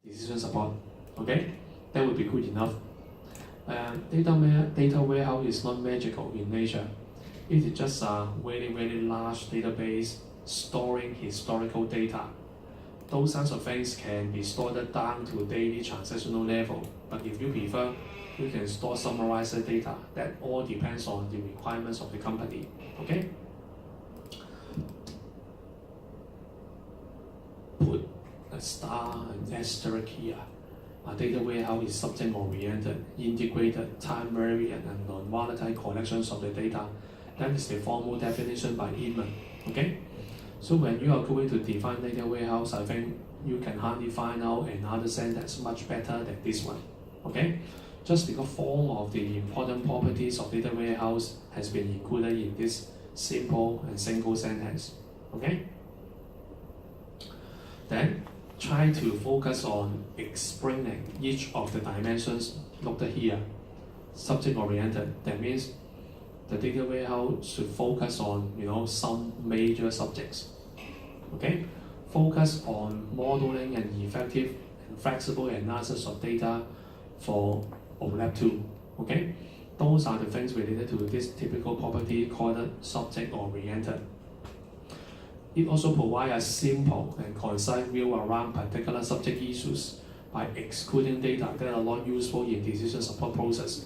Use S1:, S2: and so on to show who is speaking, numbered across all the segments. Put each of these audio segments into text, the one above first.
S1: decision support. Okay, that would be good enough. Data warehouse is not magical in nature. It is just a very large database storing historical data. Those kinds of things can be stored down to daily transactional level. But if you prefer, you can store summarized data. That all depends on the requirements of the company. Okay? Put a star and asterisk here. A data warehouse is subject-oriented, integrated, time-variant, and non-volatile collections of the data. That is the formal definition by Inman. Okay? So when you are going to define data warehouse, I think you can hardly find out another sentence much better than this one. Okay? Just because form of the important properties of data warehouse has been included in this simple and single sentence. Okay? Then try to focus on explaining each of the dimensions looked here. Subject-oriented. That means the data warehouse should focus on some major subjects. Okay? Focus on modeling and effective and flexible analysis of data for OLAP 2. Okay? Those are the things related to this typical property called subject-oriented. It also provides a simple and concise view around particular subject issues by excluding data that are not useful in decision support process.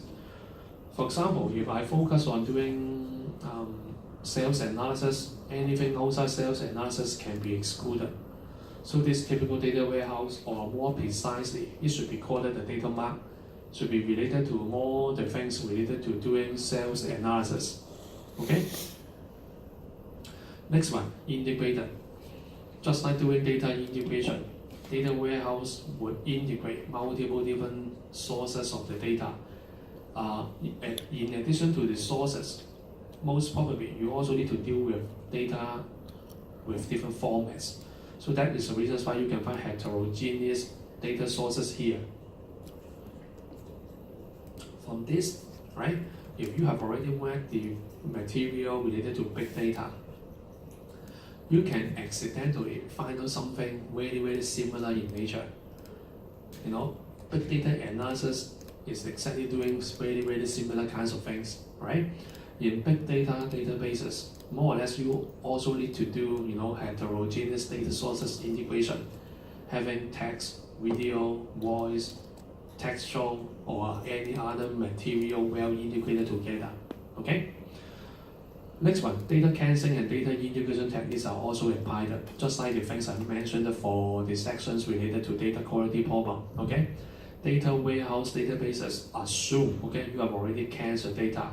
S1: For example, if I focus on doing sales analysis, anything outside sales analysis can be excluded. So this typical data warehouse, or more precisely, it should be called the data mart, should be related to all the things related to doing sales analysis. Okay? Next one, integrated. Just like doing data integration, data warehouse would integrate multiple different sources of the data. In addition to the sources, most probably you also need to deal with data with different formats. So that is the reason why you can find heterogeneous data sources here. From this, right, if you have already worked the material related to big data, you can accidentally find out something very similar in nature. Big data analysis is exactly doing very similar kinds of things, right? In big data databases, more or less you also need to do heterogeneous data sources integration, having text, video, voice, textual, or any other material well integrated together. Okay? Next one, data cleansing and data integration techniques are also applied, just like the things I mentioned for the sections related to data quality problem. Okay? Data warehouse databases assume, okay, you have already cleansed the data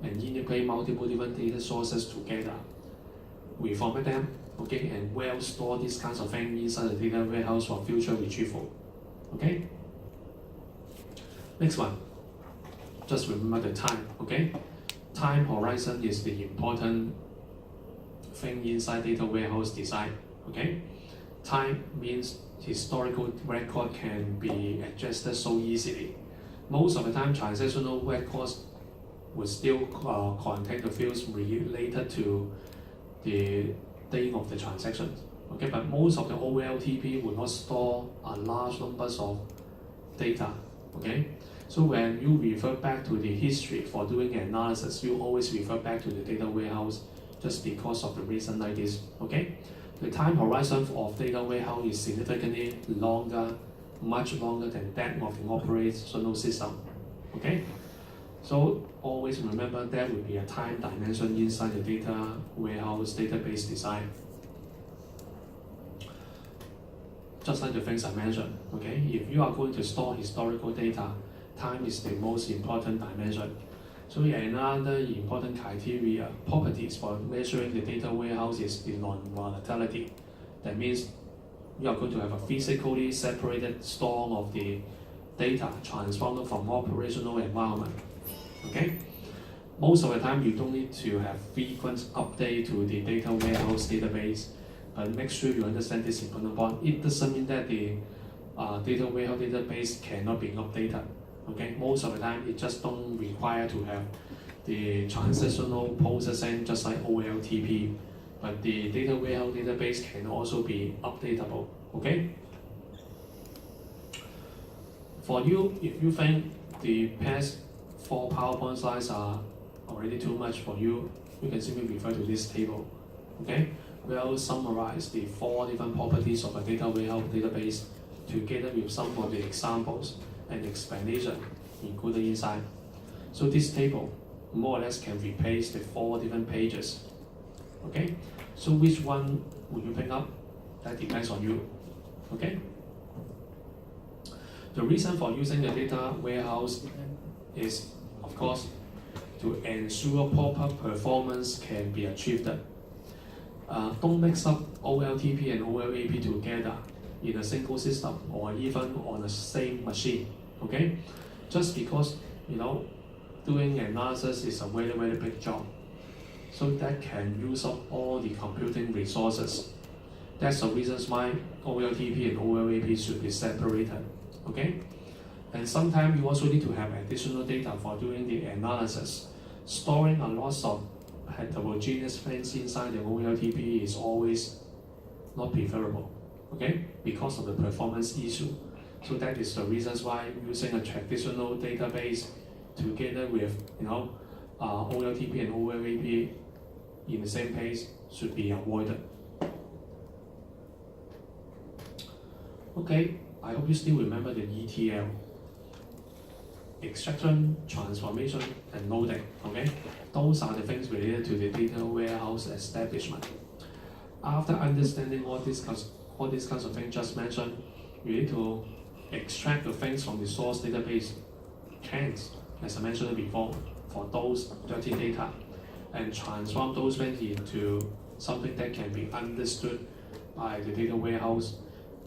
S1: and integrate multiple different data sources together. We format them, okay, and well store these kinds of things inside the data warehouse for future retrieval. Okay? Next one, just remember the time, okay? Time horizon is the important thing inside data warehouse design. Okay? Time means historical record can be adjusted so easily. Most of the time, transactional records will still contain the fields related to the date of the transaction. Okay, but most of the OLTP will not store a large numbers of data. Okay, so when you refer back to the history for doing analysis, you always refer back to the data warehouse just because of the reason like this. Okay, the time horizon of data warehouse is significantly longer, much longer than that of the operational system. Okay, so always remember there will be a time dimension inside the data warehouse database design. Just like the things I mentioned, okay? If you are going to store historical data, time is the most important dimension. So another important criteria, properties for measuring the data warehouse is the non-volatility. That means you are going to have a physically separated store of the data transformed from operational environment. Okay? Most of the time you don't need to have frequent update to the data warehouse database. But make sure you understand this important point. It doesn't mean that the data warehouse database cannot be updated. Okay, most of the time it just don't require to have the transactional processing just like OLTP. But the data warehouse database can also be updatable. Okay. For you, if you think the past 4 PowerPoint slides are already too much for you, you can simply refer to this table. Okay? We'll summarize the 4 different properties of a data warehouse database together with some of the examples and explanation included inside. So this table more or less can replace the 4 different pages. Okay? So which one will you pick up? That depends on you. Okay? The reason for using the data warehouse is, of course, to ensure proper performance can be achieved. Don't mix up OLTP and OLAP together in a single system or even on the same machine. Okay? Just because doing analysis is a very, very big job. So that can use up all the computing resources. That's the reasons why OLTP and OLAP should be separated. Okay? And sometimes you also need to have additional data for doing the analysis. Storing a lot of heterogeneous things inside the OLTP is always not preferable, okay? Because of the performance issue. So that is the reasons why using a traditional database together with OLTP and OLAP in the same page should be avoided. Okay, I hope you still remember the ETL. Extraction, transformation, and loading. Okay, those are the things related to the data warehouse establishment. After understanding all these kinds of things just mentioned, you need to extract the things from the source database cans, as I mentioned before, for those dirty data, and transform those things into something that can be understood by the data warehouse.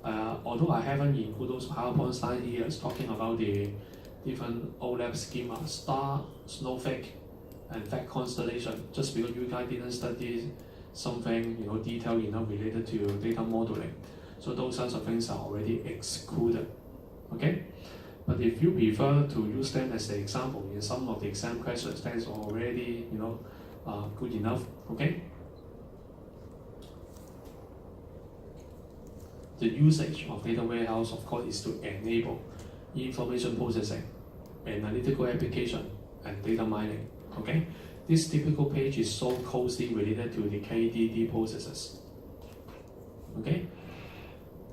S1: Although I haven't included those PowerPoint slides here talking about the different OLAP schema, star, snowflake, and fact constellation, just because you guys didn't study something detailed enough related to data modeling. So those kinds of things are already excluded. Okay? But if you prefer to use them as an example in some of the exam questions, that's already good enough. Okay? The usage of data warehouse, of course, is to enable information processing, analytical application, and data mining. Okay? This typical page is so closely related to the KDD processes. Okay?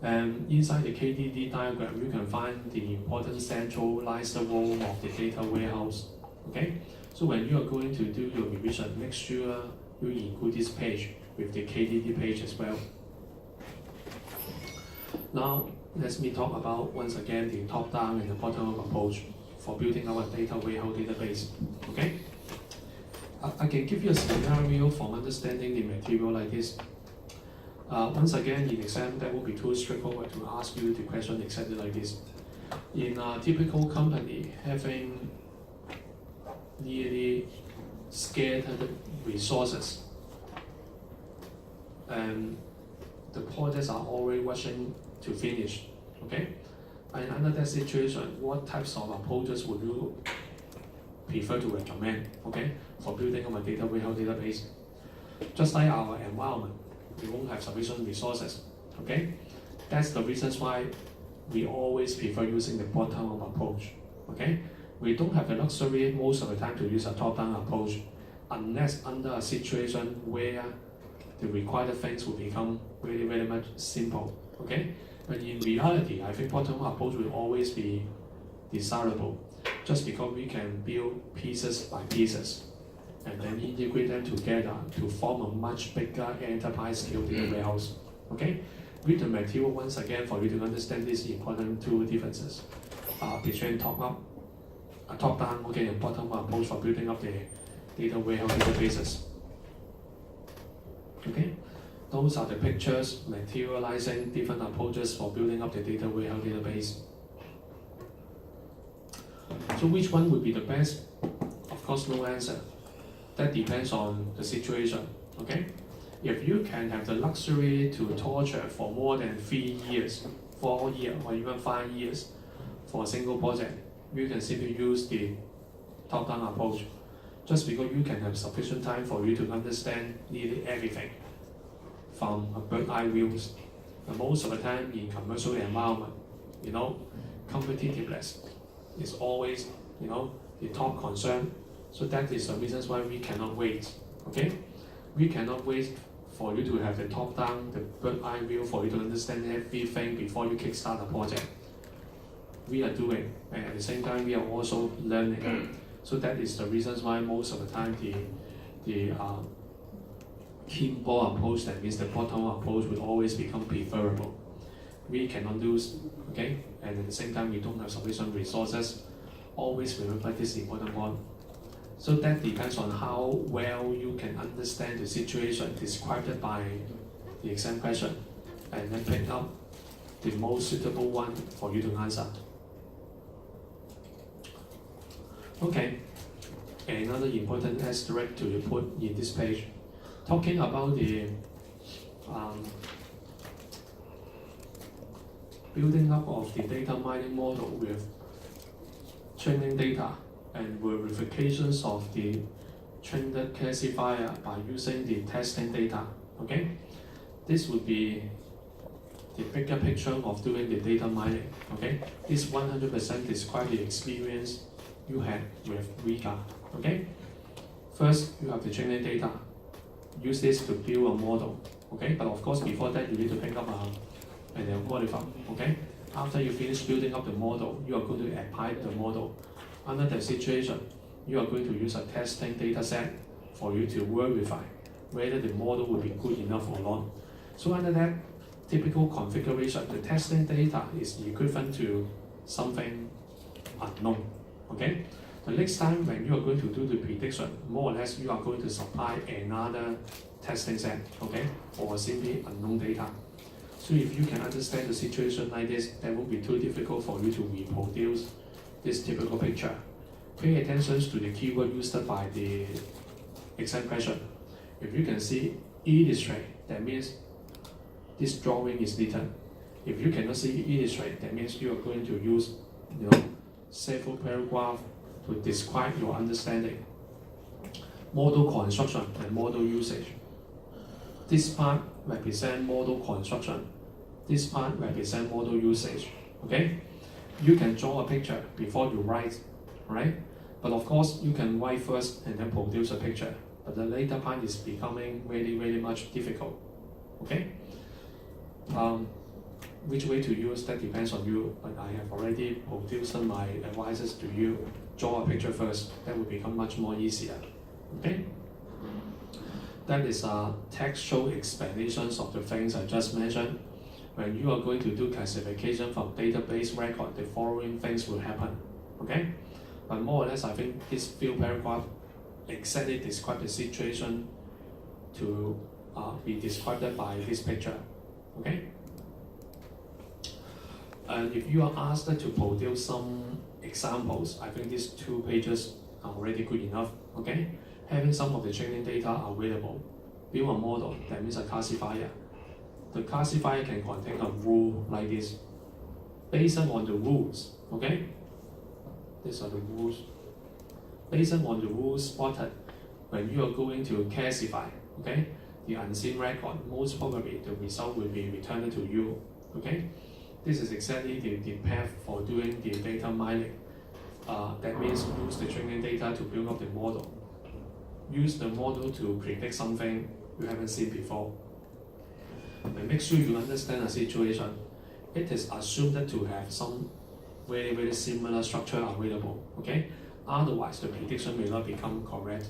S1: And inside the KDD diagram, you can find the important centralized role of the data warehouse. Okay? So when you are going to do your revision, make sure you include this page with the KDD page as well. Now, let me talk about, once again, the top-down and the bottom-up approach for building our data warehouse database. Okay? I can give you a scenario for understanding the material like this. Once again, in exam, that will be too straightforward to ask you the question exactly like this. In a typical company, having nearly scattered resources, and the projects are already rushing to finish. Okay? And under that situation, what types of approaches would you prefer to recommend, okay, for building up a data warehouse database? Just like our environment, we won't have sufficient resources, okay? That's the reasons why we always prefer using the bottom-up approach, okay? We don't have the luxury most of the time to use a top-down approach unless under a situation where the required things will become very, very much simple, okay? But in reality, I think bottom-up approach will always be desirable, just because we can build pieces by pieces and then integrate them together to form a much bigger enterprise-scale data warehouse. Okay? Read the material once again for you to understand these important two differences between top-down, okay, and bottom-up approach for building up the data warehouse databases. Okay? Those are the pictures materializing different approaches for building up the data warehouse database. So which one would be the best? Of course, no answer. That depends on the situation, okay? If you can have the luxury to torture for more than 3 years, 4 years, or even 5 years for a single project, you can simply use the top-down approach, just because you can have sufficient time for you to understand nearly everything from a bird-eye view. And most of the time in commercial environment, competitiveness is always, the top concern. So that is the reasons why we cannot wait. Okay, we cannot wait for you to have the top down, the bird eye view, for you to understand everything before you kickstart a project. We are doing, and at the same time we are also learning. So that is the reasons why most of the time the team-ball approach, that means the bottom-up approach, will always become preferable. We cannot lose, okay? And at the same time, we don't have sufficient resources. Always remember this important one. So that depends on how well you can understand the situation described by the exam question, and then pick up the most suitable one for you to answer. Okay, another important asterisk to put in this page, talking about the building up of the data mining model with training data and verifications of the trained classifier by using the testing data. Okay, this would be the bigger picture of doing the data mining. Okay, this 100% describe the experience you had with Riga. Okay, first you have the training data. Use this to build a model. Okay, but of course before that you need to pick up an algorithm. Okay, after you finish building up the model, you are going to apply the model. Under that situation, you are going to use a testing data set for you to verify whether the model will be good enough or not. So under that typical configuration, the testing data is equivalent to something unknown. Okay? The next time when you are going to do the prediction, more or less you are going to supply another testing set, okay, or simply unknown data. So if you can understand the situation like this, that won't be too difficult for you to reproduce this typical picture. Pay attention to the keyword used by the exam question. If you can see illustrate, that means this drawing is written. If you cannot see illustrate, that means you are going to use, several paragraphs to describe your understanding. Model construction and model usage. This part represents model construction. This part represents model usage. Okay? You can draw a picture before you write, right? But of course, you can write first and then produce a picture. But the later part is becoming really, really much difficult. Okay? Which way to use, that depends on you. But I have already produced my advices to you. Draw a picture first. That will become much more easier. Okay? That is textual explanations of the things I just mentioned. When you are going to do classification from database record, the following things will happen. Okay? But more or less, I think this few paragraphs exactly describe the situation to be described by this picture. Okay? And if you are asked to produce some examples, I think these 2 pages are already good enough. Okay? Having some of the training data available. Build a model, that means a classifier. The classifier can contain a rule like this. Based on the rules, okay? These are the rules. Based on the rules spotted, when you are going to classify, okay, the unseen record, most probably the result will be returned to you. Okay? This is exactly the path for doing the data mining. That means use the training data to build up the model. Use the model to predict something you haven't seen before. And make sure you understand the situation. It is assumed to have some very, very similar structure available. Okay? Otherwise, the prediction may not become correct.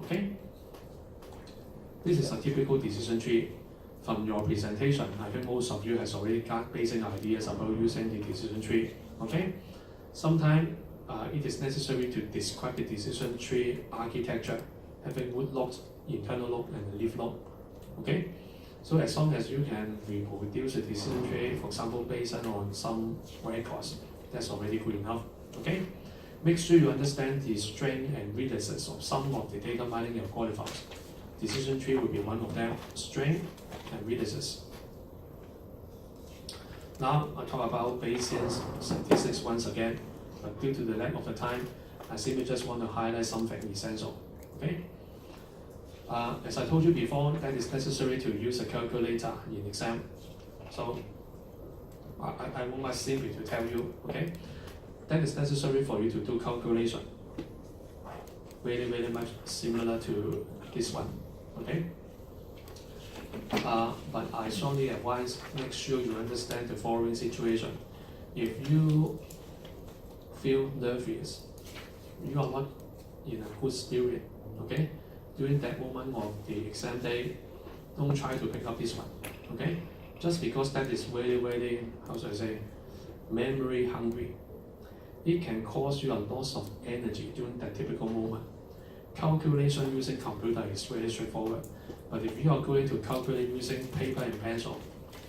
S1: Okay? This is a typical decision tree. From your presentation, I think most of you has already got basic ideas about using the decision tree. Okay? Sometimes it is necessary to describe the decision tree architecture, having root looks, internal look, and leaf look. Okay? So as long as you can reproduce the decision tree, for example, based on some records, that's already good enough. Okay? Make sure you understand the strength and weaknesses of some of the data mining algorithms. Decision tree will be one of them, strength and weaknesses. Now I'll talk about Bayesian statistics once again, but due to the lack of the time, I simply just want to highlight something essential. Okay? As I told you before, that is necessary to use a calculator in exam. So I want my simply to tell you, okay? That is necessary for you to do calculation. Very much similar to this one, okay? But I strongly advise, make sure you understand the following situation. If you feel nervous, you are not in a good spirit, okay? During that moment of the exam day, don't try to pick up this one, okay? Just because that is very, how should I say, memory hungry. It can cause you a loss of energy during that typical moment. Calculation using computer is really straightforward, but if you are going to calculate using paper and pencil,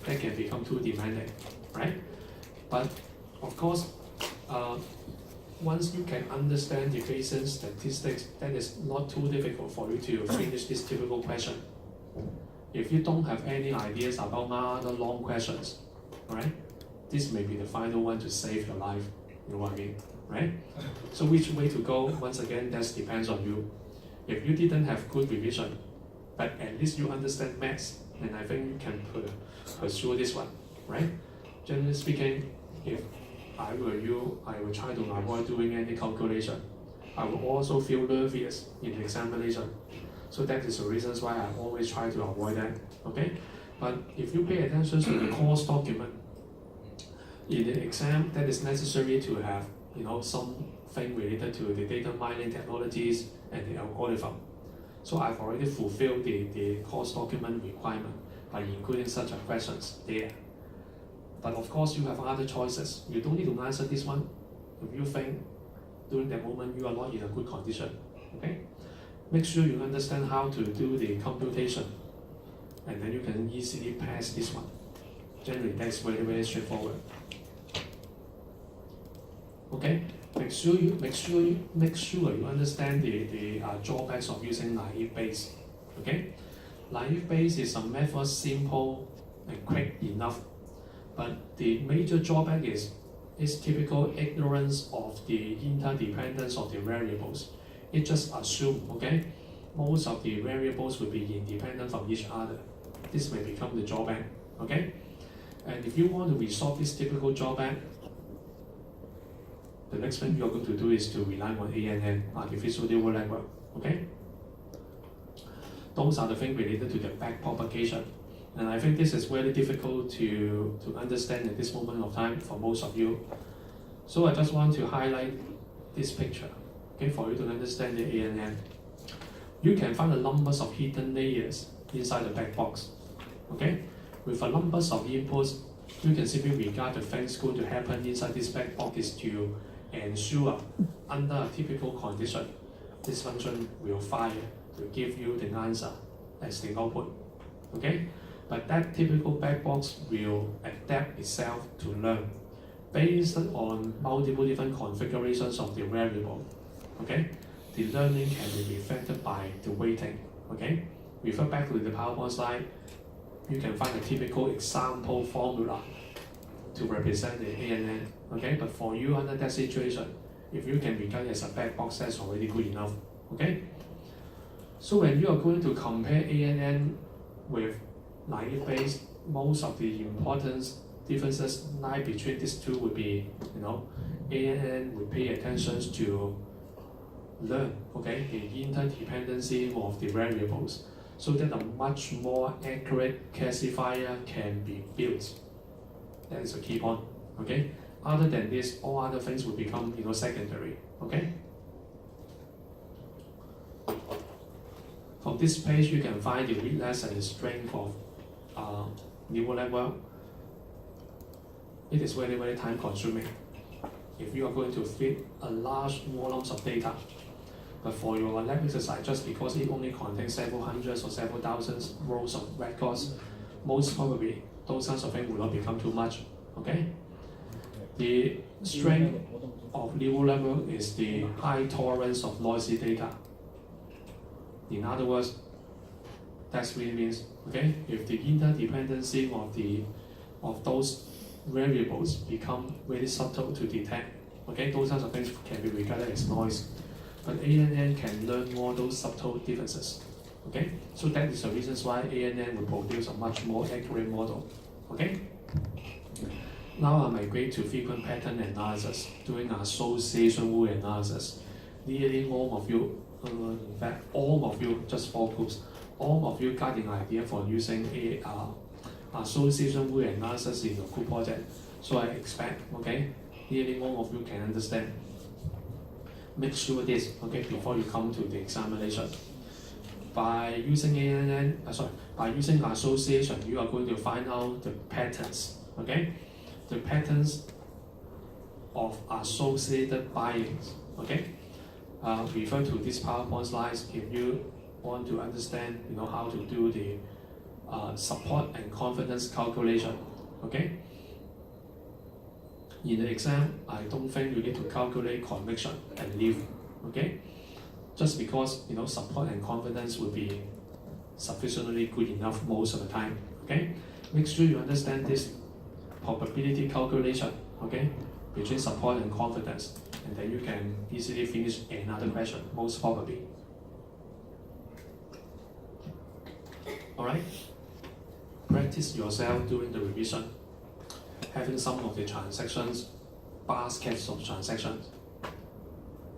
S1: that can become too demanding, right? But of course, once you can understand the Bayesian statistics, that is not too difficult for you to finish this typical question. If you don't have any ideas about other long questions, right? This may be the final one to save your life. You know what I mean, right? So which way to go? Once again, that depends on you. If you didn't have good revision, but at least you understand maths, then I think you can pursue this one, right? Generally speaking, if I were you, I would try to avoid doing any calculation. I will also feel nervous in the examination. So that is the reasons why I always try to avoid that, okay? But if you pay attention to the course document, in the exam, that is necessary to have, something related to the data mining technologies and the algorithm. So I've already fulfilled the course document requirement by including such questions there. But of course, you have other choices. You don't need to answer this one if you think during that moment you are not in a good condition, okay? Make sure you understand how to do the computation, and then you can easily pass this one. Generally, that's very straightforward. Okay, make sure you understand the drawbacks of using naive Bayes. Okay, naive Bayes is a method simple and quick enough, but the major drawback is typical ignorance of the interdependence of the variables. It just assumes, okay, most of the variables will be independent from each other. This may become the drawback, okay? And if you want to resolve this typical drawback, the next thing you're going to do is to rely on ANN, artificial neural network, okay? Those are the things related to the backpropagation. And I think this is very difficult to understand at this moment of time for most of you. So I just want to highlight this picture, okay, for you to understand the ANN. You can find the numbers of hidden layers inside the black box, okay? With a numbers of inputs, you can simply regard the things going to happen inside this black box is to ensure under a typical condition, this function will fire to give you the answer as the output, okay? But that typical black box will adapt itself to learn based on multiple different configurations of the variable, okay? The learning can be reflected by the weighting, okay? Refer back to the PowerPoint slide, you can find a typical example formula to represent the ANN, okay? But for you under that situation, if you can regard it as a black box, that's already good enough, okay? So when you are going to compare ANN with naive Bayes, most of the important differences lie between these two would be, ANN would pay attention to learn, okay, the interdependency of the variables, so that a much more accurate classifier can be built. That is a key point, okay? Other than this, all other things will become, secondary, okay? From this page, you can find the weakness and the strength of neural network. It is very time consuming if you are going to fit a large volumes of data. But for your lab exercise, just because it only contains several hundreds or several thousands rows of records, most probably those kinds of things will not become too much, okay? The strength of neural network is the high tolerance of noisy data. In other words, that really means, okay, if the interdependency of those variables become very subtle to detect, okay, those kinds of things can be regarded as noise. But ANN can learn more those subtle differences, okay? So that is the reasons why ANN will produce a much more accurate model, okay? Now I migrate to frequent pattern analysis, doing association rule analysis. Nearly all of you, in fact, all of you, just 4 groups, all of you got an idea for using association rule analysis in your group project. So I expect, okay, nearly all of you can understand. Make sure this, okay, before you come to the examination. By using by using association, you are going to find out the patterns, okay? The patterns of associated buyings, okay? Refer to these PowerPoint slides if you want to understand, how to do the support and confidence calculation, okay? In the exam, I don't think you need to calculate conviction and leave, okay? Just because, support and confidence will be sufficiently good enough most of the time, okay? Make sure you understand this probability calculation, okay, between support and confidence, and then you can easily finish another question, most probably. Alright? Practice yourself during the revision, having some of the transactions, baskets of transactions,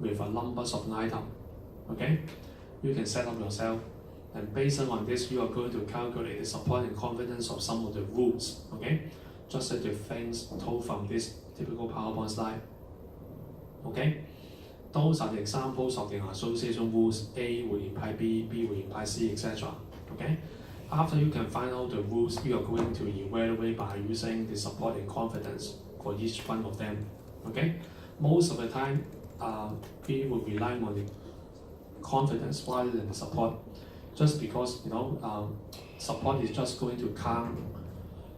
S1: with a numbers of items, okay? You can set up yourself, and based on this, you are going to calculate the support and confidence of some of the rules, okay? Just like the things told from this typical PowerPoint slide, okay? Those are the examples of the association rules. A will imply B, B will imply C, etc. Okay? After you can find out the rules, you are going to evaluate by using the support and confidence for each one of them. Okay? Most of the time, we will rely on the confidence rather than the support, just because support is just going to count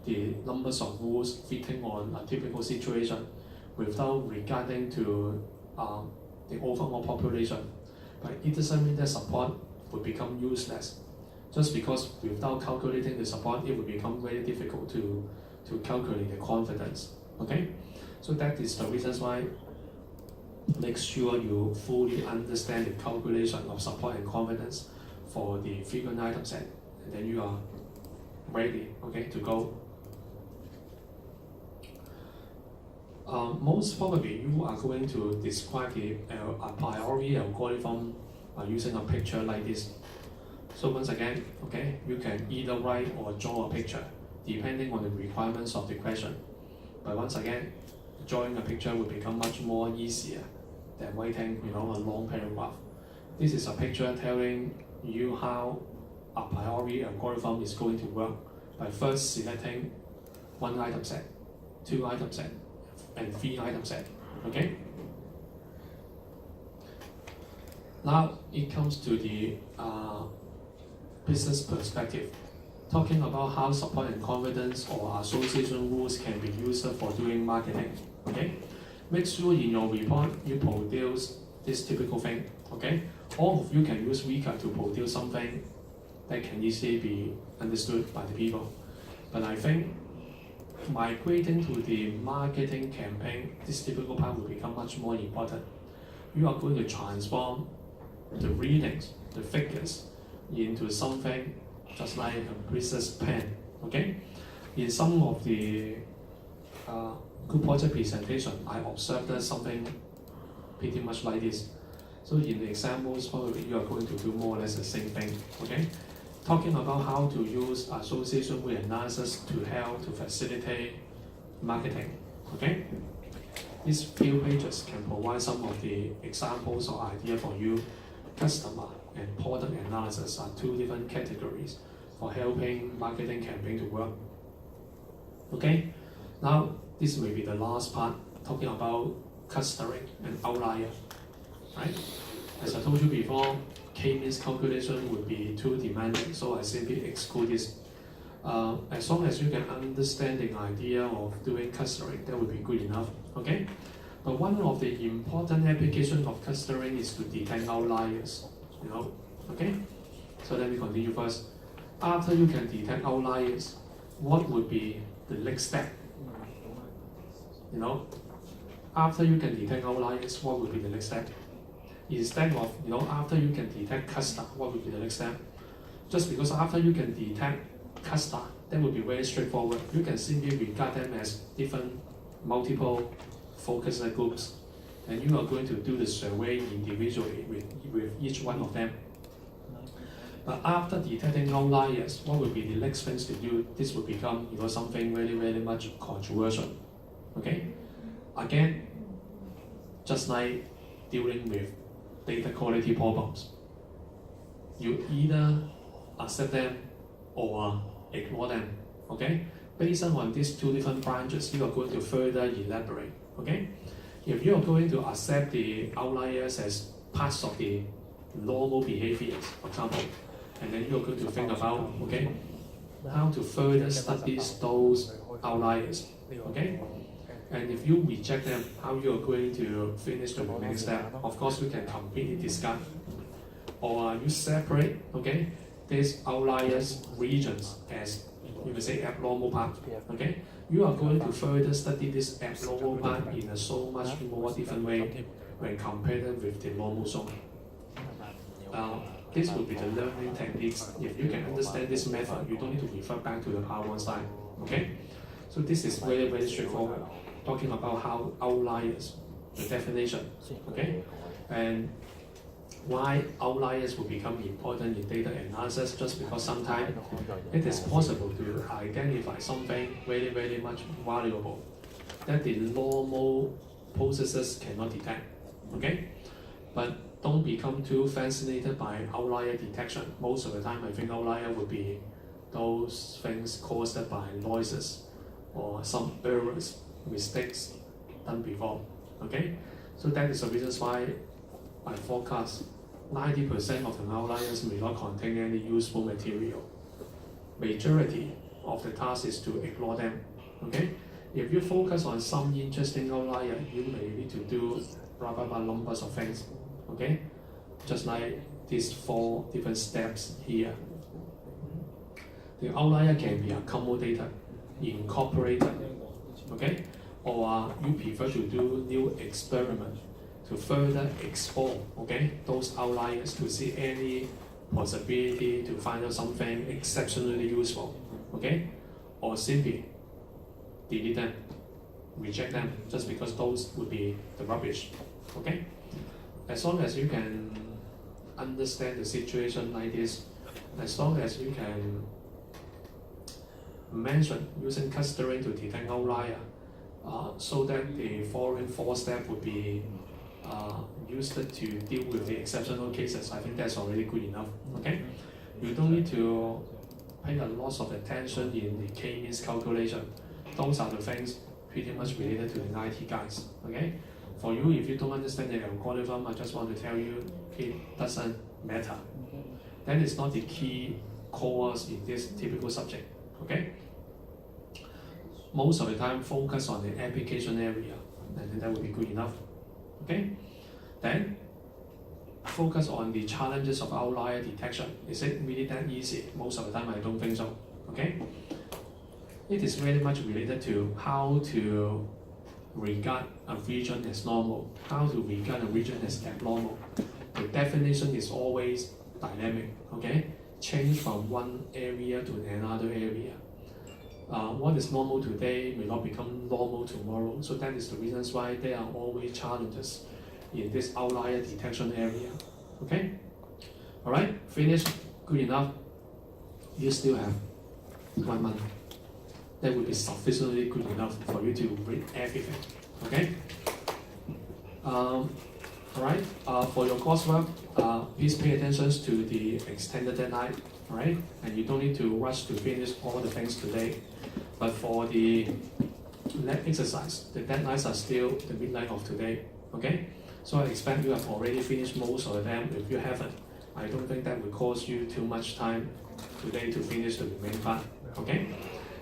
S1: the numbers of rules fitting on a typical situation without regarding to the overall population. But it doesn't mean that support will become useless. Just because without calculating the support, it will become very difficult to calculate the confidence. Okay? So that is the reasons why make sure you fully understand the calculation of support and confidence for the frequent item set, and then you are ready, okay, to go. Most probably you are going to describe a priori algorithm using a picture like this. So once again, okay, you can either write or draw a picture depending on the requirements of the question. But once again, drawing a picture will become much more easier than writing, a long paragraph. This is a picture telling you how a priori algorithm is going to work by first selecting 1 item set, 2 item set, and 3 item set. Okay? Now it comes to the business perspective, talking about how support and confidence or association rules can be used for doing marketing. Okay? Make sure in your report you produce this typical thing. Okay? All of you can use Weka to produce something that can easily be understood by the people. But I think migrating to the marketing campaign, this typical part will become much more important. You are going to transform the readings, the figures, into something just like a business plan. Okay? In some of the group project presentation, I observed something pretty much like this. So in the examples, probably you are going to do more or less the same thing. Okay? Talking about how to use association rule analysis to help to facilitate marketing. Okay? These few pages can provide some of the examples or ideas for you. Customer and product analysis are 2 different categories for helping marketing campaign to work. Okay? Now, this will be the last part, talking about clustering and outlier. Right? As I told you before, K-means calculation would be too demanding, so I simply exclude this. As long as you can understand the idea of doing clustering, that would be good enough. Okay? But one of the important applications of clustering is to detect outliers. Okay? So let me continue first. After you can detect outliers, what would be the next step? After you can detect outliers, what would be the next step? Instead of, after you can detect cluster, what would be the next step? Just because after you can detect cluster, that would be very straightforward. You can simply regard them as different multiple focus groups, and you are going to do the survey individually with each one of them. But after detecting outliers, what will be the next things to do? This will become something very much controversial. Okay? Again, just like dealing with data quality problems, you either accept them or ignore them. Okay? Based on these two different branches, you are going to further elaborate. Okay? If you are going to accept the outliers as parts of the normal behaviors, for example, and then you're going to think about, okay, how to further study those outliers, okay? And if you reject them, how you're going to finish the remaining step? Of course, we can completely discard. Or you separate, okay, these outliers regions as, you may say, abnormal part, okay? You are going to further study this abnormal part in a so much more different way when compared with the normal zone. This will be the learning techniques. If you can understand this method, you don't need to refer back to the Part 1 slide. Okay? So this is very straightforward. Talking about how outliers, the definition. Okay? And why outliers will become important in data analysis, just because sometimes it is possible to identify something very much valuable that the normal processes cannot detect. Okay? But don't become too fascinated by outlier detection. Most of the time, I think outlier would be those things caused by noises or some errors, mistakes done before. Okay, so that is the reasons why I forecast 90% of the outliers may not contain any useful material. Majority of the task is to ignore them. Okay, if you focus on some interesting outlier, you may need to do numbers of things. Okay, just like these 4 different steps here. The outlier can be accommodated, incorporated, okay, or you prefer to do new experiment to further explore, okay, those outliers to see any possibility to find out something exceptionally useful, okay, or simply delete them, reject them, just because those would be the rubbish, okay. As long as you can understand the situation like this, as long as you can mention using clustering to detect outlier, so that the following 4 steps would be used to deal with the exceptional cases, I think that's already good enough. Okay, you don't need to pay a lot of attention in the k-means calculation. Those are the things pretty much related to the IT guys. Okay. For you, if you don't understand the algorithm, I just want to tell you it doesn't matter. That is not the key course in this typical subject. Okay? Most of the time, focus on the application area, and that will be good enough. Okay? Then, focus on the challenges of outlier detection. Is it really that easy? Most of the time, I don't think so. Okay? It is very much related to how to regard a region as normal, how to regard a region as abnormal. The definition is always dynamic, okay? Change from one area to another area. What is normal today may not become normal tomorrow, so that is the reasons why there are always challenges in this outlier detection area, okay? All right, finished, good enough. You still have 1 month. That will be sufficiently good enough for you to read everything. Okay? Alright, for your coursework, please pay attention to the extended deadline. Alright? And you don't need to rush to finish all the things today. But for the lab exercise, the deadlines are still the midnight of today. Okay? So I expect you have already finished most of them. If you haven't, I don't think that will cost you too much time today to finish the remaining part. Okay?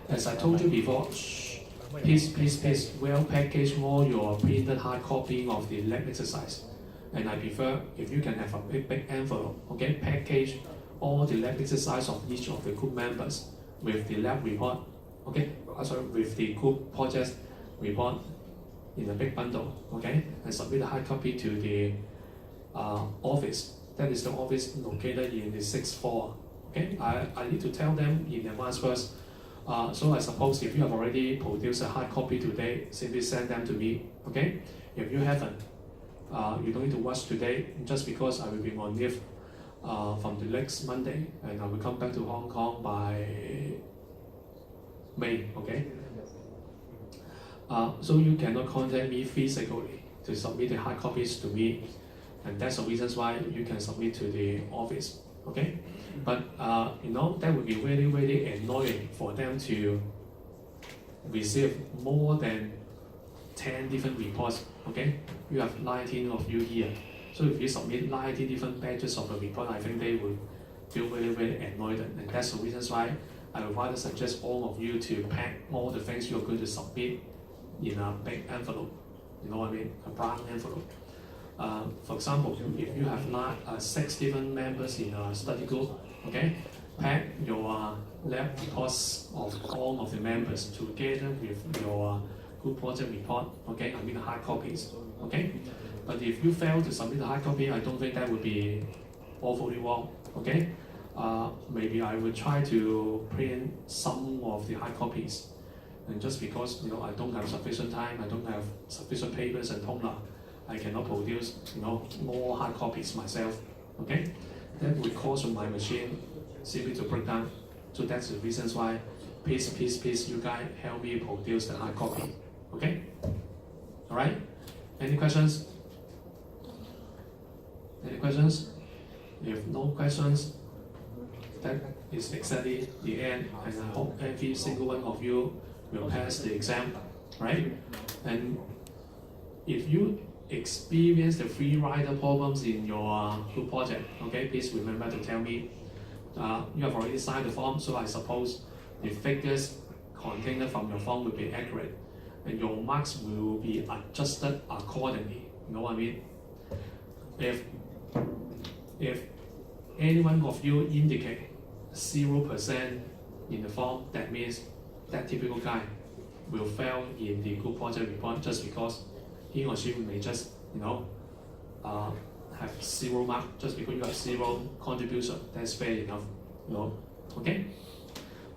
S1: As I told you before, please well package all your printed hard copy of the lab exercise. And I prefer if you can have a big envelope, okay, package all the lab exercise of each of the group members with the lab report, okay, with the group project report in a big bundle, okay, and submit a hard copy to the office. That is the office located in the 6th floor. Okay, I need to tell them in advance first. So I suppose if you have already produced a hard copy today, simply send them to me, okay? If you haven't, you don't need to rush today, just because I will be on leave from the next Monday, and I will come back to Hong Kong by May, okay? So you cannot contact me physically to submit the hard copies to me, and that's the reasons why you can submit to the office, okay? But that would be really, really annoying for them to receive more than 10 different reports, okay? You have 19 of you here. So if you submit 19 different batches of a report, I think they will feel really, really annoyed. And that's the reasons why I would rather suggest all of you to pack all the things you're going to submit in a big envelope. You know what I mean? A brown envelope. For example, if you have 6 different members in a study group, okay, pack your lab reports of all of the members together with your group project report, okay, I mean the hard copies, okay? But if you fail to submit the hard copy, I don't think that would be awfully wrong, okay? Maybe I will try to print some of the hard copies, and just because I don't have sufficient time, I don't have sufficient papers and toner, I cannot produce more hard copies myself, okay? That would cause my machine simply to break down. So that's the reasons why, please, you guys help me produce the hard copy, okay? All right? Any questions? Any questions? If no questions, that is exactly the end, and I hope every single one of you will pass the exam, right? And if you experience the free rider problems in your group project, okay, please remember to tell me. You have already signed the form, so I suppose the figures contained from your form will be accurate, and your marks will be adjusted accordingly. You know what I mean? If any one of you indicate 0% in the form, that means that typical guy will fail in the group project report just because he or she may just have 0 mark just because you have 0 contribution. That's fair enough, okay?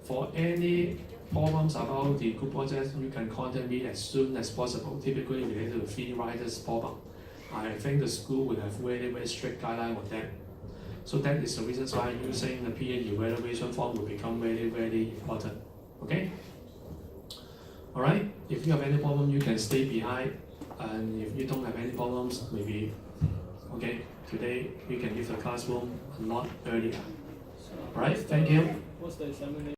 S1: For any problems about the group project, you can contact me as soon as possible, typically related to the free riders problem. I think the school will have very, very strict guideline on that. So that is the reason why using the PA evaluation form will become very, very important, okay? Alright, if you have any problem, you can stay behind, and if you don't have any problems, maybe, okay, today you can leave the classroom a lot earlier. Alright, thank you.
S2: What's the examination?